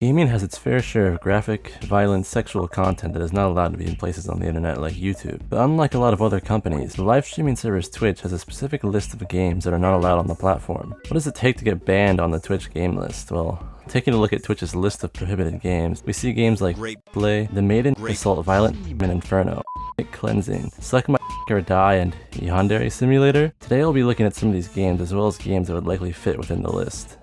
Gaming has its fair share of graphic, violent, sexual content that is not allowed to be in places on the internet like YouTube. But unlike a lot of other companies, the live streaming service Twitch has a specific list of games that are not allowed on the platform. What does it take to get banned on the Twitch game list? Well, taking a look at Twitch's list of prohibited games, we see games like Play, The Maiden, Assault Violent, and Inferno, Cleansing, Suck My or Die, and Yandere Simulator. Today I'll be looking at some of these games as well as games that would likely fit within the list.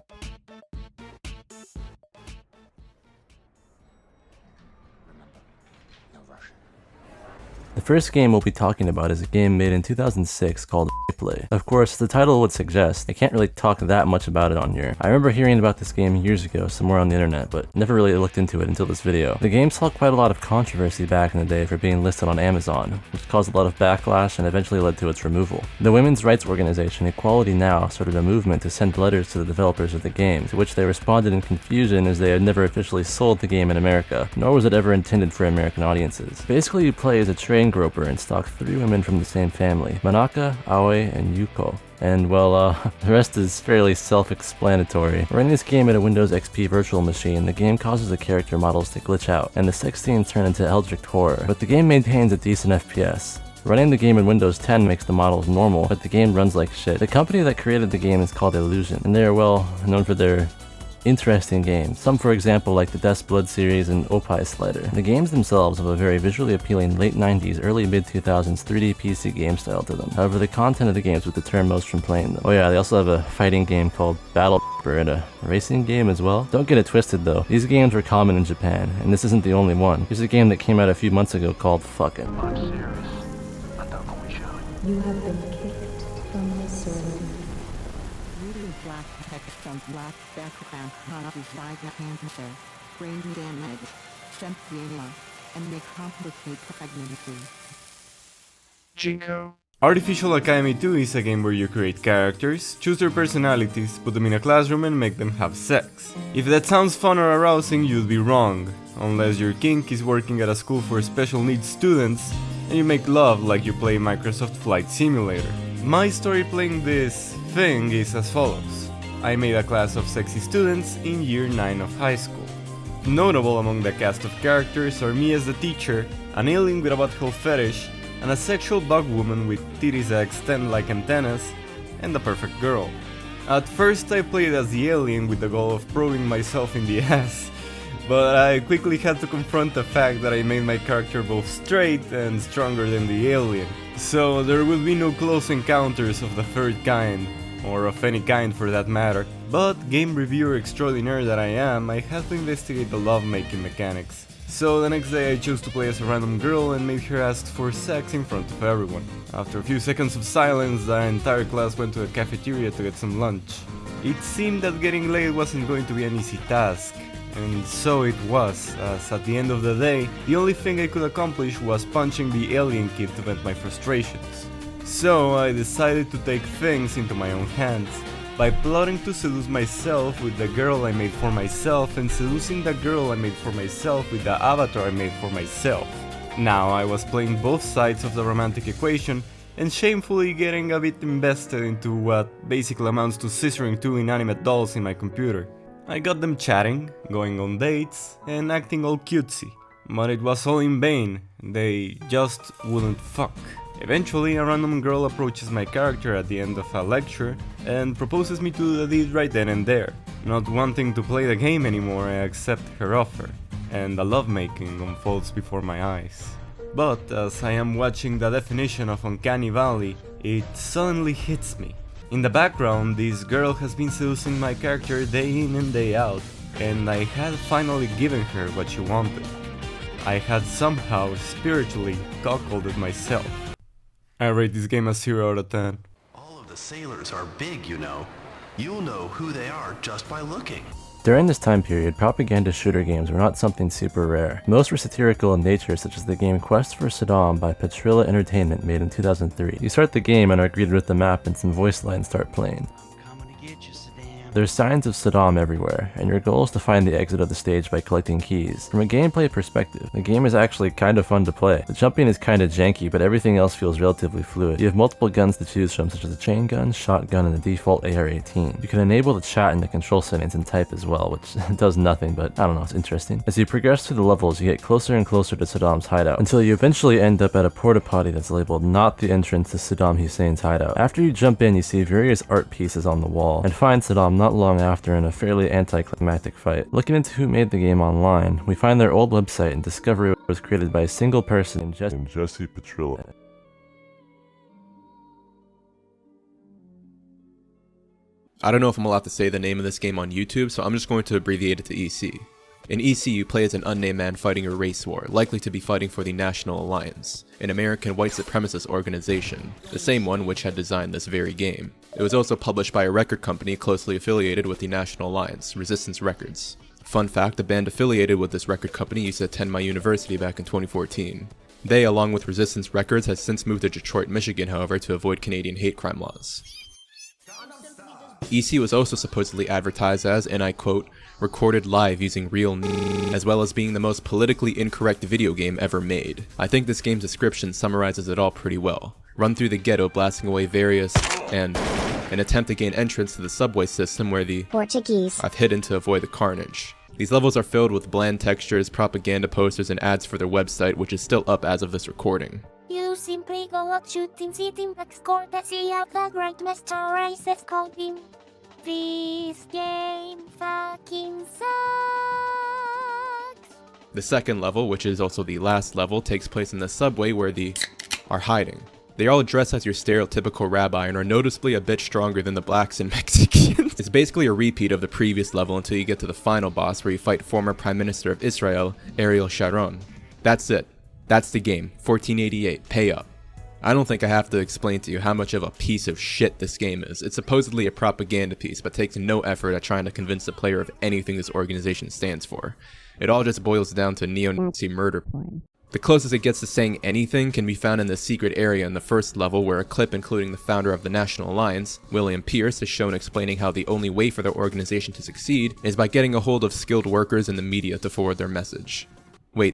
The first game we'll be talking about is a game made in 2006 called Play. Of course, the title would suggest I can't really talk that much about it on here. I remember hearing about this game years ago somewhere on the internet, but never really looked into it until this video. The game saw quite a lot of controversy back in the day for being listed on Amazon, which caused a lot of backlash and eventually led to its removal. The women's rights organization Equality Now started a movement to send letters to the developers of the game, to which they responded in confusion as they had never officially sold the game in America, nor was it ever intended for American audiences. Basically, you play as a train groper and stalk 3 women from the same family, Manaka, Aoi, and Yuko. And well, the rest is fairly self-explanatory. Running this game at a Windows XP virtual machine, the game causes the character models to glitch out, and the sex scenes turn into eldritch horror, but the game maintains a decent FPS. Running the game in Windows 10 makes the models normal, but the game runs like shit. The company that created the game is called Illusion, and they are well known for their interesting games. Some, for example, like the Death's Blood series and Opie Slider. The games themselves have a very visually appealing late 90s, early mid-2000s 3D PC game style to them. However, the content of the games would deter most from playing them. Oh yeah, they also have a fighting game called Battle and a racing game as well. Don't get it twisted though, these games were common in Japan, and this isn't the only one. Here's a game that came out a few months ago called Fuckin'. You have been kicked from the server. Black text from black background modified cancer, brain damage, SEXyMayo, and may complicate pregnancy. Chico. Artificial Academy 2 is a game where you create characters, choose their personalities, put them in a classroom and make them have sex. If that sounds fun or arousing, you'd be wrong, unless your kink is working at a school for special needs students and you make love like you play Microsoft Flight Simulator. My story playing this thing is as follows. I made a class of sexy students in year 9 of high school. Notable among the cast of characters are me as the teacher, an alien with a butthole fetish, and a sexual bug woman with titties that extend like antennas, and the perfect girl. At first I played as the alien with the goal of probing myself in the ass, but I quickly had to confront the fact that I made my character both straight and stronger than the alien. So there will be no close encounters of the third kind, or of any kind for that matter. But game reviewer extraordinaire that I am, I had to investigate the love-making mechanics. So the next day I chose to play as a random girl and made her ask for sex in front of everyone. After a few seconds of silence, the entire class went to a cafeteria to get some lunch. It seemed that getting laid wasn't going to be an easy task. And so it was, as at the end of the day, the only thing I could accomplish was punching the alien kid to vent my frustrations. So I decided to take things into my own hands, by plotting to seduce myself with the girl I made for myself and seducing the girl I made for myself with the avatar I made for myself. Now I was playing both sides of the romantic equation and shamefully getting a bit invested into what basically amounts to scissoring 2 inanimate dolls in my computer. I got them chatting, going on dates, and acting all cutesy. But it was all in vain, they just wouldn't fuck. Eventually, a random girl approaches my character at the end of a lecture and proposes me to do the deed right then and there. Not wanting to play the game anymore, I accept her offer, and the lovemaking unfolds before my eyes. But as I am watching the definition of Uncanny Valley, it suddenly hits me. In the background, this girl has been seducing my character day in and day out, and I had finally given her what she wanted. I had somehow spiritually cuckolded myself. I rate this game a 0 out of 10. All of the sailors are big, you know. You'll know who they are just by looking. During this time period, propaganda shooter games were not something super rare. Most were satirical in nature, such as the game Quest for Saddam by Petrilla Entertainment made in 2003. You start the game and are greeted with the map and some voice lines start playing. I'm coming to get you, Saddam. There's signs of Saddam everywhere, and your goal is to find the exit of the stage by collecting keys. From a gameplay perspective, the game is actually kind of fun to play. The jumping is kind of janky, but everything else feels relatively fluid. You have multiple guns to choose from, such as a chain gun, shotgun, and the default AR-18. You can enable the chat in the control settings and type as well, which does nothing, but I don't know, it's interesting. As you progress through the levels, you get closer and closer to Saddam's hideout, until you eventually end up at a porta potty that's labeled "Not the entrance to Saddam Hussein's hideout." After you jump in, you see various art pieces on the wall, and find Saddam not long after in a fairly anticlimactic fight. Looking into who made the game online, we find their old website and discover it was created by a single person named Jesse Petrilla. I don't know if I'm allowed to say the name of this game on YouTube, so I'm just going to abbreviate it to EC. In EC, you play as an unnamed man fighting a race war, likely to be fighting for the National Alliance, an American white supremacist organization, the same one which had designed this very game. It was also published by a record company closely affiliated with the National Alliance, Resistance Records. Fun fact, the band affiliated with this record company used to attend my university back in 2014. They, along with Resistance Records, has since moved to Detroit, Michigan, however, to avoid Canadian hate crime laws. EC was also supposedly advertised as, and I quote, recorded live using real as well as being the most politically incorrect video game ever made. I think this game's description summarizes it all pretty well. Run through the ghetto blasting away various, and an attempt to gain entrance to the subway system where the Portuguese I've hidden to avoid the carnage. These levels are filled with bland textures, propaganda posters, and ads for their website, which is still up as of this recording. You simply go out shooting sitting back score that see out the great master races coding. This game fucking sucks. The second level, which is also the last level, takes place in the subway where the are hiding. They are all dressed as your stereotypical rabbi and are noticeably a bit stronger than the blacks and Mexicans. It's basically a repeat of the previous level until you get to the final boss where you fight former Prime Minister of Israel, Ariel Sharon. That's it. That's the game. 1488. Pay up. I don't think I have to explain to you how much of a piece of shit this game is. It's supposedly a propaganda piece, but takes no effort at trying to convince the player of anything this organization stands for. It all just boils down to neo-Nazi murder. The closest it gets to saying anything can be found in the secret area in the first level, where a clip including the founder of the National Alliance, William Pierce, is shown explaining how the only way for their organization to succeed is by getting a hold of skilled workers in the media to forward their message. Wait.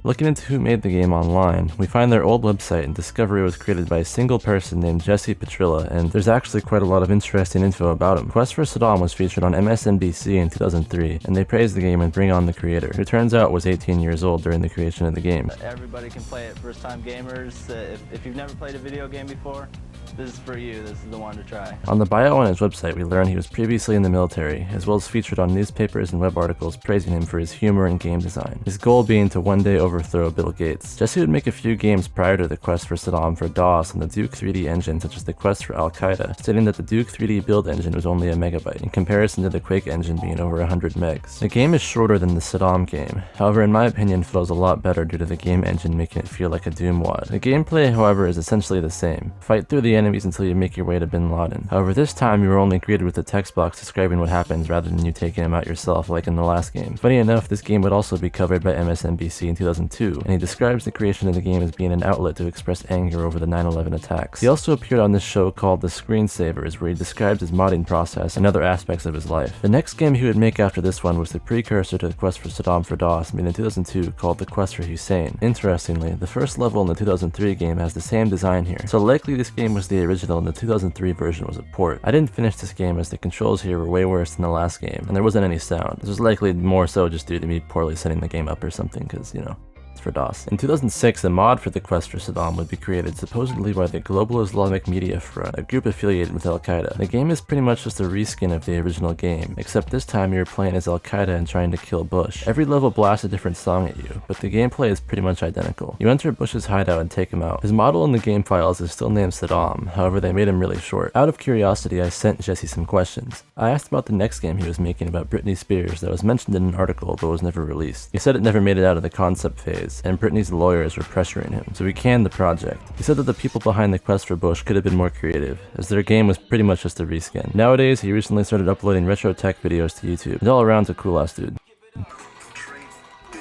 Looking into who made the game online, we find their old website and discover it was created by a single person named Jesse Petrilla, and there's actually quite a lot of interesting info about him. Quest for Saddam was featured on MSNBC in 2003, and they praised the game and bring on the creator, who turns out was 18 years old during the creation of the game. Everybody can play it, first time gamers. If you've never played a video game before, this is for you, this is the one to try. On the bio on his website, we learn he was previously in the military, as well as featured on newspapers and web articles praising him for his humor and game design, his goal being to one day overthrow Bill Gates. Jesse would make a few games prior to the Quest for Saddam for DOS on the Duke 3D engine, such as the Quest for Al-Qaeda, stating that the Duke 3D build engine was only a megabyte, in comparison to the Quake engine being over 100 megs. The game is shorter than the Saddam game, however in my opinion feels a lot better due to the game engine making it feel like a Doom wad. The gameplay, however, is essentially the same. Fight through the enemies until you make your way to Bin Laden. However, this time you are only greeted with a text box describing what happens rather than you taking him out yourself like in the last game. Funny enough, this game would also be covered by MSNBC in 2002, and he describes the creation of the game as being an outlet to express anger over the 9/11 attacks. He also appeared on this show called The Screensavers, where he describes his modding process and other aspects of his life. The next game he would make after this one was the precursor to the Quest for Saddam for DOS, made in 2002, called The Quest for Hussein. Interestingly, the first level in the 2003 game has the same design here, so likely this game was the original and the 2003 version was a port. I didn't finish this game as the controls here were way worse than the last game, and there wasn't any sound. This was likely more so just due to me poorly setting the game up or something, because, you know, for DOS. In 2006, a mod for the Quest for Saddam would be created supposedly by the Global Islamic Media Front, a group affiliated with Al-Qaeda. The game is pretty much just a reskin of the original game, except this time you're playing as Al-Qaeda and trying to kill Bush. Every level blasts a different song at you, but the gameplay is pretty much identical. You enter Bush's hideout and take him out. His model in the game files is still named Saddam, however they made him really short. Out of curiosity, I sent Jesse some questions. I asked about the next game he was making about Britney Spears that was mentioned in an article but was never released. He said it never made it out of the concept phase, and Britney's lawyers were pressuring him, so he canned the project. He said that the people behind the Quest for Bush could have been more creative, as their game was pretty much just a reskin. Nowadays, he recently started uploading retro tech videos to YouTube, and all around a cool ass dude.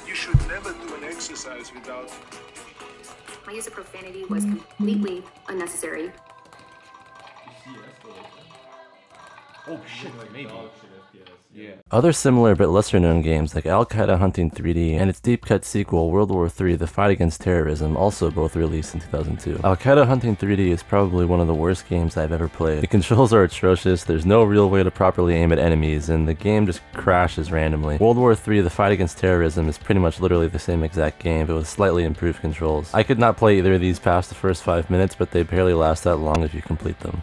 You should never do an exercise without... My use of profanity was completely unnecessary. Oh shit, maybe. Other similar but lesser known games like Al-Qaeda Hunting 3D and its deep cut sequel World War III The Fight Against Terrorism also both released in 2002. Al-Qaeda Hunting 3D is probably one of the worst games I've ever played. The controls are atrocious, there's no real way to properly aim at enemies, and the game just crashes randomly. World War III The Fight Against Terrorism is pretty much literally the same exact game but with slightly improved controls. I could not play either of these past the first 5 minutes, but they barely last that long if you complete them.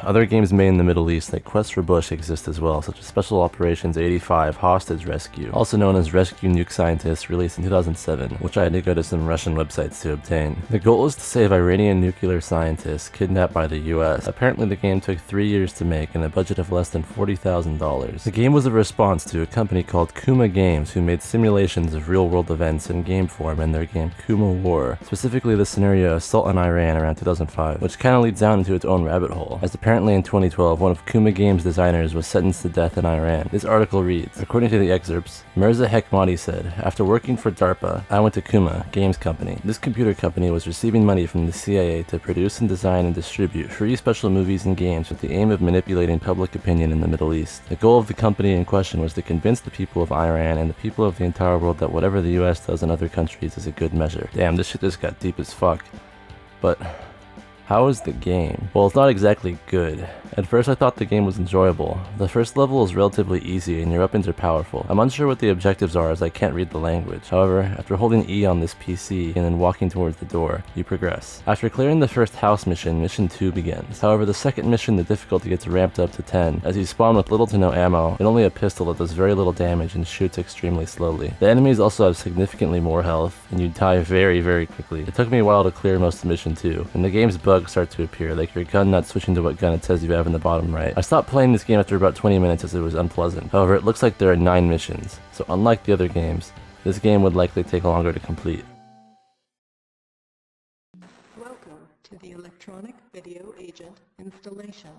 Other games made in the Middle East like Quest for Bush exist as well, such as Special Operations 85 Hostage Rescue, also known as Rescue Nuke Scientist, released in 2007, which I had to go to some Russian websites to obtain. The goal is to save Iranian nuclear scientists kidnapped by the US. Apparently the game took 3 years to make and a budget of less than $40,000. The game was a response to a company called Kuma Games who made simulations of real-world events in game form in their game Kuma War, specifically the scenario Assault on Iran around 2005, which kinda leads down into its own rabbit hole, as apparently in 2012 one of Kuma Games' designers was sentenced to death in Iran. This article reads, according to the excerpts, Mirza Hekmati said, after working for DARPA, I went to Kuma Games Company. This computer company was receiving money from the CIA to produce and design and distribute free special movies and games with the aim of manipulating public opinion in the Middle East. The goal of the company in question was to convince the people of Iran and the people of the entire world that whatever the US does in other countries is a good measure. Damn, this shit just got deep as fuck. But how is the game? Well, it's not exactly good. At first I thought the game was enjoyable. The first level is relatively easy and your weapons are powerful. I'm unsure what the objectives are as I can't read the language. However, after holding E on this PC and then walking towards the door, you progress. After clearing the first house mission, mission 2 begins. However, the second mission the difficulty gets ramped up to 10 as you spawn with little to no ammo and only a pistol that does very little damage and shoots extremely slowly. The enemies also have significantly more health and you die very quickly. It took me a while to clear most of mission 2 and the game's bugs start to appear, like your gun not switching to what gun it says you have in the bottom right. I stopped playing this game after about 20 minutes as it was unpleasant. However, it looks like there are 9 missions, so unlike the other games, this game would likely take longer to complete. Welcome to the Electronic Video Agent installation.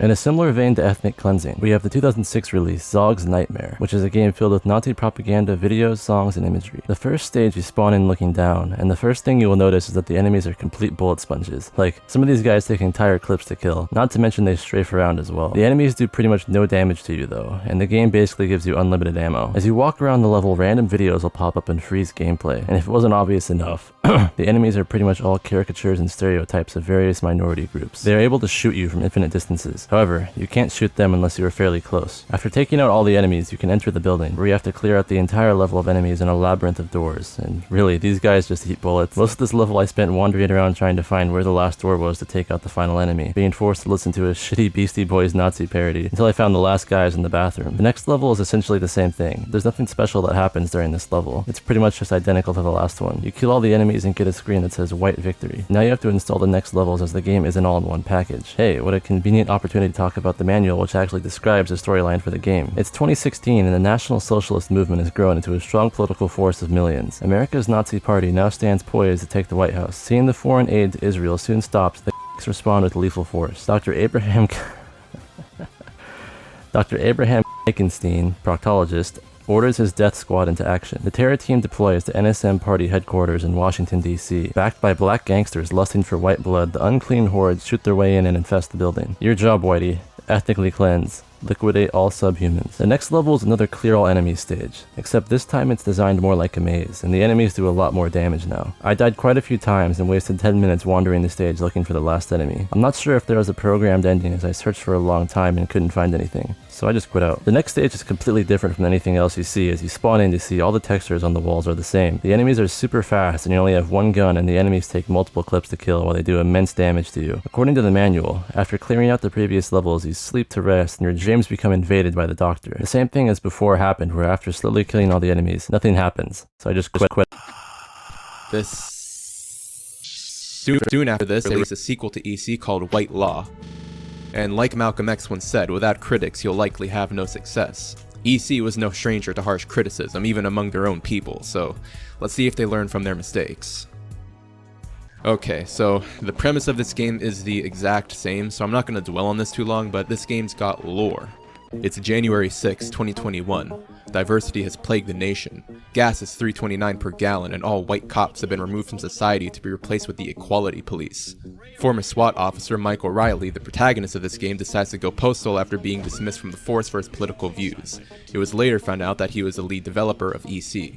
In a similar vein to ethnic cleansing, we have the 2006 release Zog's Nightmare, which is a game filled with Nazi propaganda, videos, songs, and imagery. The first stage you spawn in looking down, and the first thing you will notice is that the enemies are complete bullet sponges. Like, some of these guys take entire clips to kill, not to mention they strafe around as well. The enemies do pretty much no damage to you though, and the game basically gives you unlimited ammo. As you walk around the level, random videos will pop up and freeze gameplay, and if it wasn't obvious enough, the enemies are pretty much all caricatures and stereotypes of various minority groups. They are able to shoot you from infinite distances. However, you can't shoot them unless you are fairly close. After taking out all the enemies, you can enter the building, where you have to clear out the entire level of enemies in a labyrinth of doors, and really, these guys just eat bullets. Most of this level I spent wandering around trying to find where the last door was to take out the final enemy, being forced to listen to a shitty Beastie Boys Nazi parody, until I found the last guys in the bathroom. The next level is essentially the same thing. There's nothing special that happens during this level. It's pretty much just identical to the last one. You kill all the enemies and get a screen that says White Victory. Now you have to install the next levels as the game isn't all in one package. Hey, what a convenient opportunity to talk about the manual which actually describes the storyline for the game. It's 2016 and the National Socialist movement has grown into a strong political force of millions. America's Nazi Party now stands poised to take the White House. Seeing the foreign aid to Israel soon stops, the respond with lethal force. Dr. Abraham Eichenstein, proctologist, orders his death squad into action. The terror team deploys to NSM party headquarters in Washington, D.C. Backed by black gangsters lusting for white blood, the unclean hordes shoot their way in and infest the building. Your job, Whitey. Ethnically cleanse. Liquidate all subhumans. The next level is another clear all enemies stage, except this time it's designed more like a maze, and the enemies do a lot more damage now. I died quite a few times and wasted 10 minutes wandering the stage looking for the last enemy. I'm not sure if there was a programmed ending as I searched for a long time and couldn't find anything, so I just quit out. The next stage is completely different from anything else you see. As you spawn in to see all the textures on the walls are the same. The enemies are super fast and you only have one gun, and the enemies take multiple clips to kill while they do immense damage to you. According to the manual, after clearing out the previous levels you sleep to rest and your dreams become invaded by the doctor. The same thing as before happened, where after slowly killing all the enemies, nothing happens. So I just quit. Soon after this, they released a sequel to EC called White Law. And like Malcolm X once said, without critics, you'll likely have no success. EC was no stranger to harsh criticism, even among their own people, so let's see if they learn from their mistakes. Okay, so the premise of this game is the exact same, so I'm not going to dwell on this too long, but this game's got lore. It's January 6, 2021. Diversity has plagued the nation. Gas is $3.29 per gallon and all white cops have been removed from society to be replaced with the equality police. Former SWAT officer Michael Riley, the protagonist of this game, decides to go postal after being dismissed from the force for his political views. It was later found out that he was the lead developer of EC.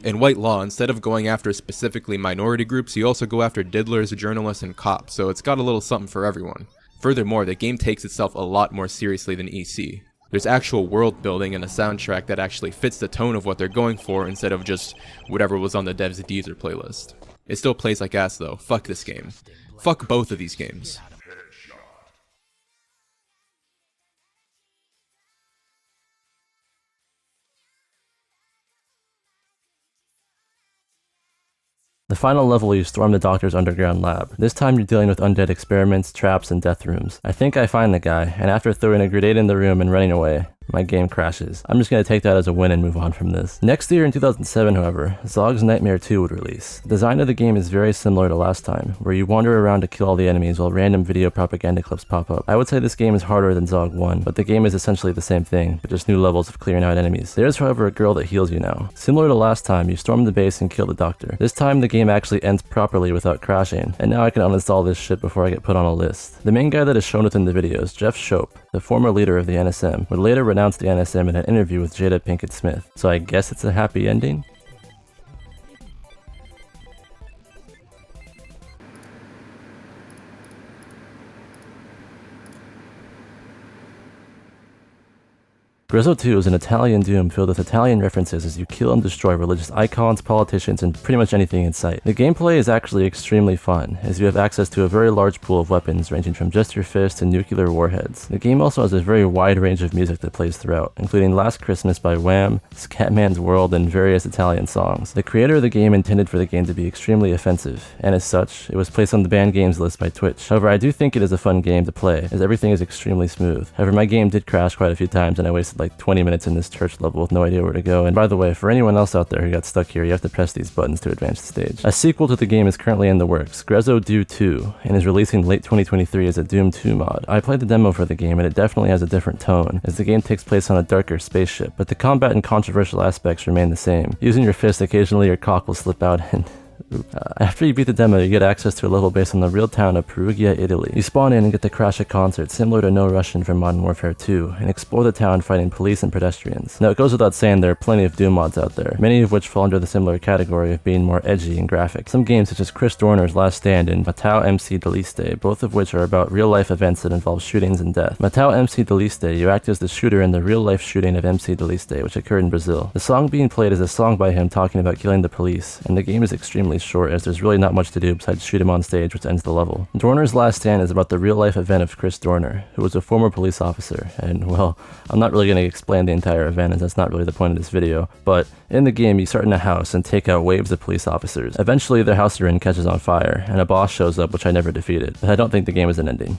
In White Law, instead of going after specifically minority groups, you also go after diddlers, journalists, and cops, so it's got a little something for everyone. Furthermore, the game takes itself a lot more seriously than EC. There's actual world building and a soundtrack that actually fits the tone of what they're going for instead of just whatever was on the dev's Deezer playlist. It still plays like ass though. Fuck this game. Fuck both of these games. The final level, you storm the doctor's underground lab. This time you're dealing with undead experiments, traps, and death rooms. I think I find the guy, and after throwing a grenade in the room and running away, my game crashes. I'm just gonna take that as a win and move on from this. Next year in 2007, however, Zog's Nightmare 2 would release. The design of the game is very similar to last time, where you wander around to kill all the enemies while random video propaganda clips pop up. I would say this game is harder than Zog 1, but the game is essentially the same thing, but just new levels of clearing out enemies. There's however a girl that heals you now. Similar to last time, you storm the base and kill the doctor. This time the game actually ends properly without crashing, and now I can uninstall this shit before I get put on a list. The main guy that is shown within the videos, Jeff Shope, the former leader of the NSM, would later renounce the NSM in an interview with Jada Pinkett Smith, so I guess it's a happy ending? Grezzo 2 is an Italian Doom filled with Italian references as you kill and destroy religious icons, politicians, and pretty much anything in sight. The gameplay is actually extremely fun, as you have access to a very large pool of weapons ranging from just your fist to nuclear warheads. The game also has a very wide range of music that plays throughout, including Last Christmas by Wham, Scatman's World, and various Italian songs. The creator of the game intended for the game to be extremely offensive, and as such, it was placed on the banned games list by Twitch. However, I do think it is a fun game to play, as everything is extremely smooth. However, my game did crash quite a few times and I wasted like 20 minutes in this church level with no idea where to go. And by the way, for anyone else out there who got stuck here, you have to press these buttons to advance the stage. A sequel to the game is currently in the works, Grezzo Do 2, and is releasing late 2023 as a Doom 2 mod. I played the demo for the game and it definitely has a different tone, as the game takes place on a darker spaceship, but the combat and controversial aspects remain the same. Using your fist, occasionally your cock will slip out and after you beat the demo, you get access to a level based on the real town of Perugia, Italy. You spawn in and get to crash a concert similar to No Russian from Modern Warfare 2, and explore the town fighting police and pedestrians. Now it goes without saying there are plenty of Doom mods out there, many of which fall under the similar category of being more edgy and graphic. Some games such as Chris Dorner's Last Stand and Matau MC Deliste, both of which are about real life events that involve shootings and death. Matau MC Deliste, you act as the shooter in the real life shooting of MC Deliste, which occurred in Brazil. The song being played is a song by him talking about killing the police, and the game is extremely short as there's really not much to do besides shoot him on stage, which ends the level. Dorner's Last Stand is about the real life event of Chris Dorner, who was a former police officer, and well, I'm not really going to explain the entire event as that's not really the point of this video, but in the game you start in a house and take out waves of police officers. Eventually their house you're in catches on fire, and a boss shows up which I never defeated, but I don't think the game is an ending.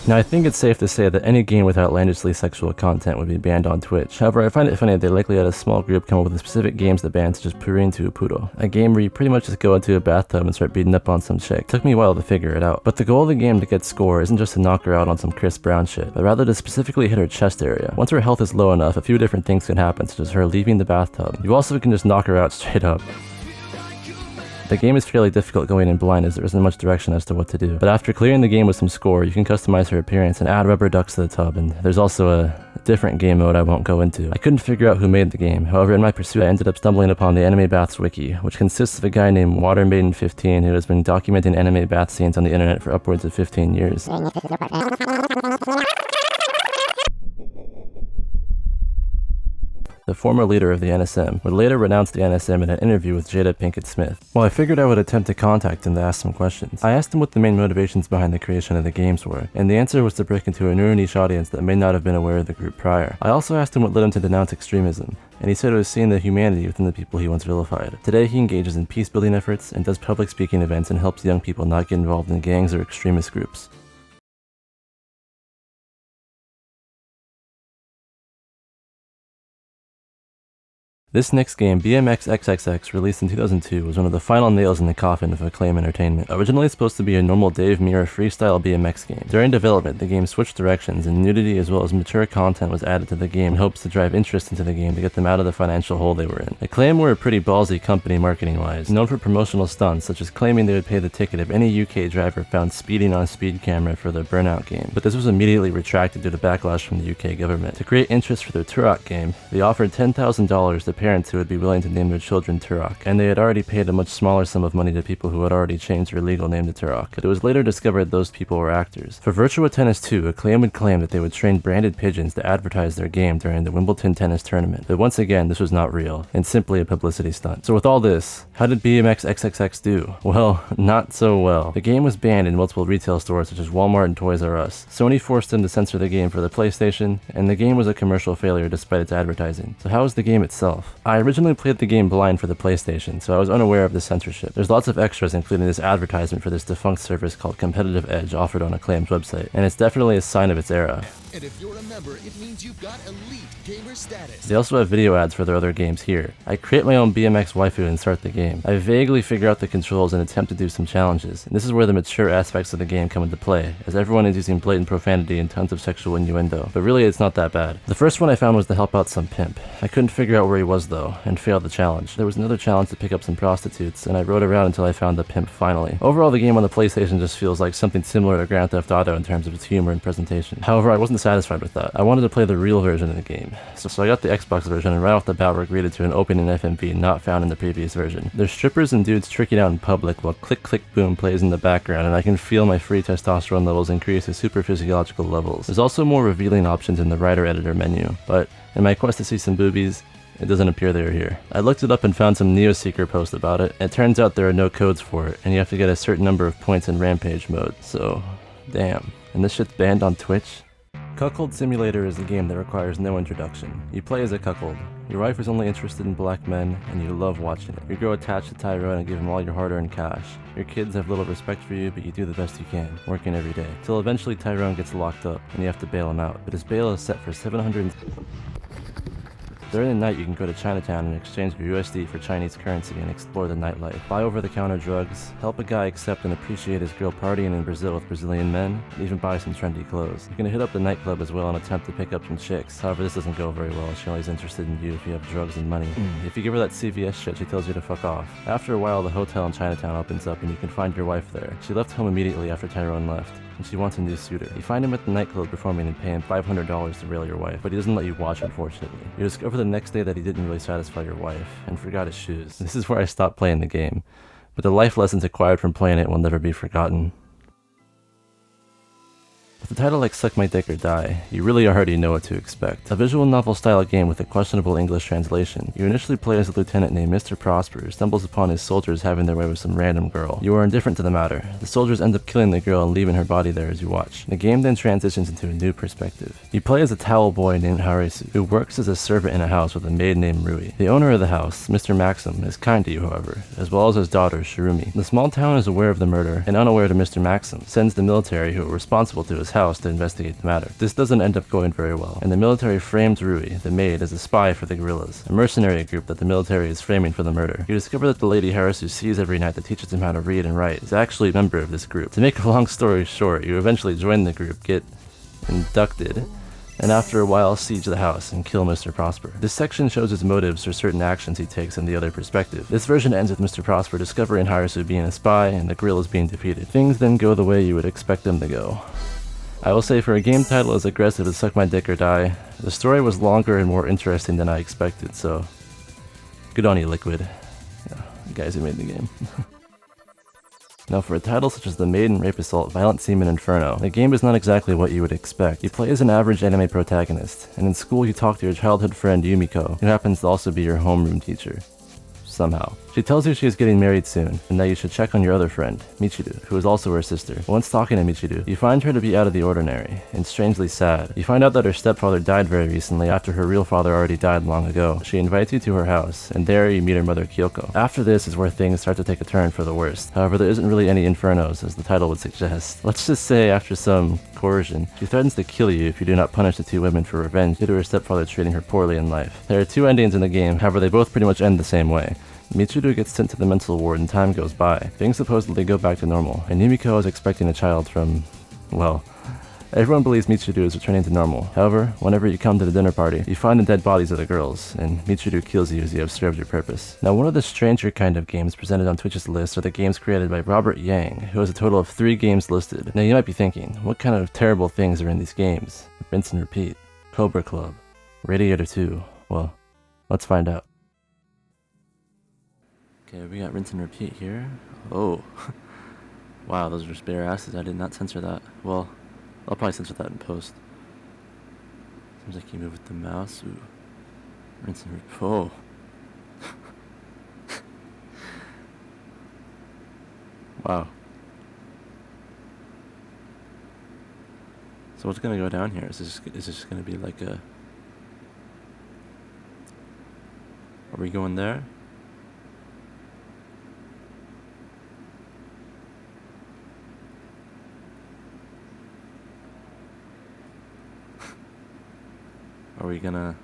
Now I think it's safe to say that any game with outlandishly sexual content would be banned on Twitch. However, I find it funny that they likely had a small group come up with specific games that banned, such as Purin to Puro, a game where you pretty much just go into a bathtub and start beating up on some chick. Took me a while to figure it out. But the goal of the game to get score isn't just to knock her out on some Chris Brown shit, but rather to specifically hit her chest area. Once her health is low enough, a few different things can happen, such as her leaving the bathtub. You also can just knock her out straight up. The game is fairly difficult going in blind as there isn't much direction as to what to do, but after clearing the game with some score, you can customize her appearance and add rubber ducks to the tub, and there's also a different game mode I won't go into. I couldn't figure out who made the game, however in my pursuit I ended up stumbling upon the Anime Baths wiki, which consists of a guy named WaterMaiden15 who has been documenting anime bath scenes on the internet for upwards of 15 years. The former leader of the NSM, would later renounce the NSM in an interview with Jada Pinkett Smith. Well, I figured I would attempt to contact him to ask some questions. I asked him what the main motivations behind the creation of the games were, and the answer was to break into a newer niche audience that may not have been aware of the group prior. I also asked him what led him to denounce extremism, and he said it was seeing the humanity within the people he once vilified. Today he engages in peace-building efforts and does public speaking events and helps young people not get involved in gangs or extremist groups. This next game, BMX XXX, released in 2002, was one of the final nails in the coffin of Acclaim Entertainment. Originally supposed to be a normal Dave Mirra freestyle BMX game. During development, the game switched directions, and nudity as well as mature content was added to the game in hopes to drive interest into the game to get them out of the financial hole they were in. Acclaim were a pretty ballsy company marketing-wise, known for promotional stunts such as claiming they would pay the ticket if any UK driver found speeding on a speed camera for their Burnout game, but this was immediately retracted due to backlash from the UK government. To create interest for their Turok game, they offered $10,000 to parents who would be willing to name their children Turok, and they had already paid a much smaller sum of money to people who had already changed their legal name to Turok, but it was later discovered those people were actors. For Virtua Tennis 2, Acclaim would claim that they would train branded pigeons to advertise their game during the Wimbledon tennis tournament, but once again this was not real, and simply a publicity stunt. So with all this, how did BMX XXX do? Well, not so well. The game was banned in multiple retail stores such as Walmart and Toys R Us. Sony forced them to censor the game for the PlayStation, and the game was a commercial failure despite its advertising. So how was the game itself? I originally played the game blind for the PlayStation, so I was unaware of the censorship. There's lots of extras including this advertisement for this defunct service called Competitive Edge offered on Acclaim's website, and it's definitely a sign of its era. And if you're a member, it means you've got elite gamer status. They also have video ads for their other games here. I create my own BMX waifu and start the game. I vaguely figure out the controls and attempt to do some challenges, and this is where the mature aspects of the game come into play, as everyone is using blatant profanity and tons of sexual innuendo, but really it's not that bad. The first one I found was to help out some pimp. I couldn't figure out where he was though, and failed the challenge. There was another challenge to pick up some prostitutes, and I rode around until I found the pimp finally. Overall, the game on the PlayStation just feels like something similar to Grand Theft Auto in terms of its humor and presentation. However, I wasn't satisfied with that. I wanted to play the real version of the game, so I got the Xbox version, and right off the bat were greeted to an opening FMV not found in the previous version. There's strippers and dudes tricking out in public while Click Click Boom plays in the background, and I can feel my free testosterone levels increase to super physiological levels. There's also more revealing options in the writer editor menu, but in my quest to see some boobies, it doesn't appear they are here. I looked it up and found some Neoseeker posts about it. It turns out there are no codes for it, and you have to get a certain number of points in Rampage mode, so damn. And this shit's banned on Twitch? Cuckold Simulator is a game that requires no introduction. You play as a cuckold. Your wife is only interested in black men, and you love watching it. You grow attached to Tyrone and give him all your hard-earned cash. Your kids have little respect for you, but you do the best you can, working every day. Till eventually Tyrone gets locked up, and you have to bail him out. But his bail is set for 700... During the night, you can go to Chinatown and exchange your USD for Chinese currency and explore the nightlife. Buy over-the-counter drugs, help a guy accept and appreciate his girl partying in Brazil with Brazilian men, and even buy some trendy clothes. You're gonna hit up the nightclub as well and attempt to pick up some chicks. However, this doesn't go very well. She only is interested in you if you have drugs and money. If you give her that CVS shit, she tells you to fuck off. After a while, the hotel in Chinatown opens up and you can find your wife there. She left home immediately after Tyrone left, and she wants a new suitor. You find him at the nightclub performing and pay him $500 to rail your wife, but he doesn't let you watch, unfortunately. You discover the next day that he didn't really satisfy your wife, and forgot his shoes. This is where I stopped playing the game, but the life lessons acquired from playing it will never be forgotten. With a title like Suck My Dick or Die, you really already know what to expect. A visual novel style game with a questionable English translation. You initially play as a lieutenant named Mr. Prosper who stumbles upon his soldiers having their way with some random girl. You are indifferent to the matter. The soldiers end up killing the girl and leaving her body there as you watch. The game then transitions into a new perspective. You play as a towel boy named Harisu, who works as a servant in a house with a maid named Rui. The owner of the house, Mr. Maxim, is kind to you however, as well as his daughter Shirumi. The small town is aware of the murder, and unaware to Mr. Maxim, sends the military who are responsible to his house to investigate the matter. This doesn't end up going very well, and the military frames Rui, the maid, as a spy for the guerrillas, a mercenary group that the military is framing for the murder. You discover that the lady Harisu sees every night that teaches him how to read and write is actually a member of this group. To make a long story short, you eventually join the group, get inducted, and after a while siege the house and kill Mr. Prosper. This section shows his motives for certain actions he takes in the other perspective. This version ends with Mr. Prosper discovering Harisu being a spy and the guerrillas being defeated. Things then go the way you would expect them to go. I will say, for a game title as aggressive as Suck My Dick or Die, the story was longer and more interesting than I expected, so good on you, Liquid. Yeah, the guys who made the game. Now for a title such as The Maiden Rape Assault Violent Semen Inferno, the game is not exactly what you would expect. You play as an average anime protagonist, and in school you talk to your childhood friend Yumiko, who happens to also be your homeroom teacher. Somehow. She tells you she is getting married soon, and that you should check on your other friend, Michiru, who is also her sister. Once talking to Michiru, you find her to be out of the ordinary, and strangely sad. You find out that her stepfather died very recently after her real father already died long ago. She invites you to her house, and there you meet her mother Kyoko. After this is where things start to take a turn for the worst. However, there isn't really any infernos, as the title would suggest. Let's just say, after some coercion, she threatens to kill you if you do not punish the two women for revenge due to her stepfather treating her poorly in life. There are two endings in the game, however they both pretty much end the same way. Michiru gets sent to the mental ward and time goes by. Things supposedly go back to normal, and Yumiko is expecting a child from, well, everyone believes Michiru is returning to normal. However, whenever you come to the dinner party, you find the dead bodies of the girls, and Michiru kills you as you have served your purpose. Now, one of the stranger kind of games presented on Twitch's list are the games created by Robert Yang, who has a total of 3 games listed. Now, you might be thinking, what kind of terrible things are in these games? Rinse and Repeat, Cobra Club, Radiator 2. Well, let's find out. Okay, we got Rinse and Repeat here. Oh, wow, those are just bare asses. I did not censor that. Well, I'll probably censor that in post. Seems like you move with the mouse. Ooh. Rinse and Repeat. Oh. Wow. So what's gonna go down here? Is this gonna be like a... Are we going there? Are we gonna...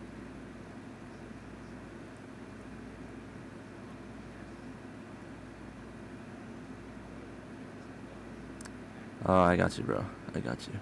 Oh, I got you, bro. I got you.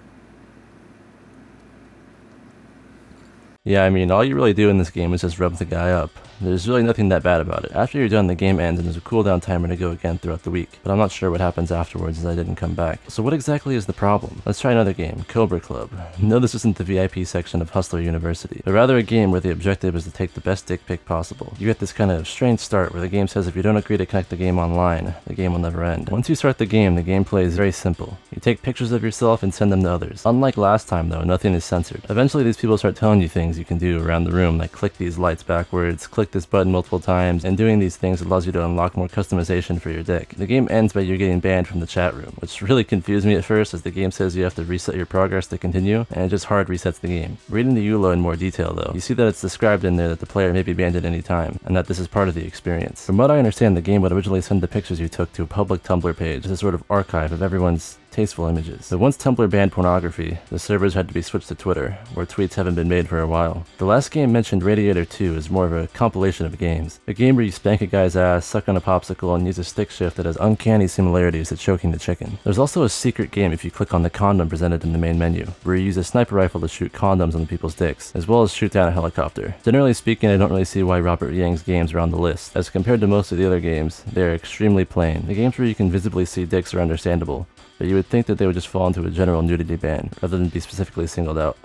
Yeah, I mean, all you really do in this game is just rub the guy up. There's really nothing that bad about it. After you're done, the game ends and there's a cooldown timer to go again throughout the week, but I'm not sure what happens afterwards as I didn't come back. So what exactly is the problem? Let's try another game, Cobra Club. No, this isn't the VIP section of Hustler University, but rather a game where the objective is to take the best dick pic possible. You get this kind of strange start where the game says if you don't agree to connect the game online, the game will never end. Once you start the gameplay is very simple. You take pictures of yourself and send them to others. Unlike last time though, nothing is censored. Eventually these people start telling you things you can do around the room, like click these lights backwards, click this button multiple times, and doing these things allows you to unlock more customization for your dick. The game ends by you getting banned from the chat room, which really confused me at first as the game says you have to reset your progress to continue, and it just hard resets the game. Reading the EULA in more detail though, you see that it's described in there that the player may be banned at any time, and that this is part of the experience. From what I understand, the game would originally send the pictures you took to a public Tumblr page as a sort of archive of everyone's tasteful images. But once Tumblr banned pornography, the servers had to be switched to Twitter, where tweets haven't been made for a while. The last game mentioned, Radiator 2, is more of a compilation of games. A game where you spank a guy's ass, suck on a popsicle, and use a stick shift that has uncanny similarities to choking the chicken. There's also a secret game if you click on the condom presented in the main menu, where you use a sniper rifle to shoot condoms on the people's dicks, as well as shoot down a helicopter. Generally speaking, I don't really see why Robert Yang's games are on the list, as compared to most of the other games, they are extremely plain. The games where you can visibly see dicks are understandable, but you would think that they would just fall into a general nudity ban, rather than be specifically singled out.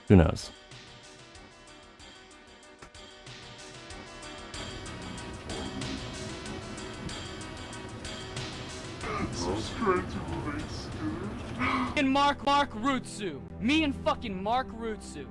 Who knows? And Mark Rutsu. Me and fucking Mark Rutsu.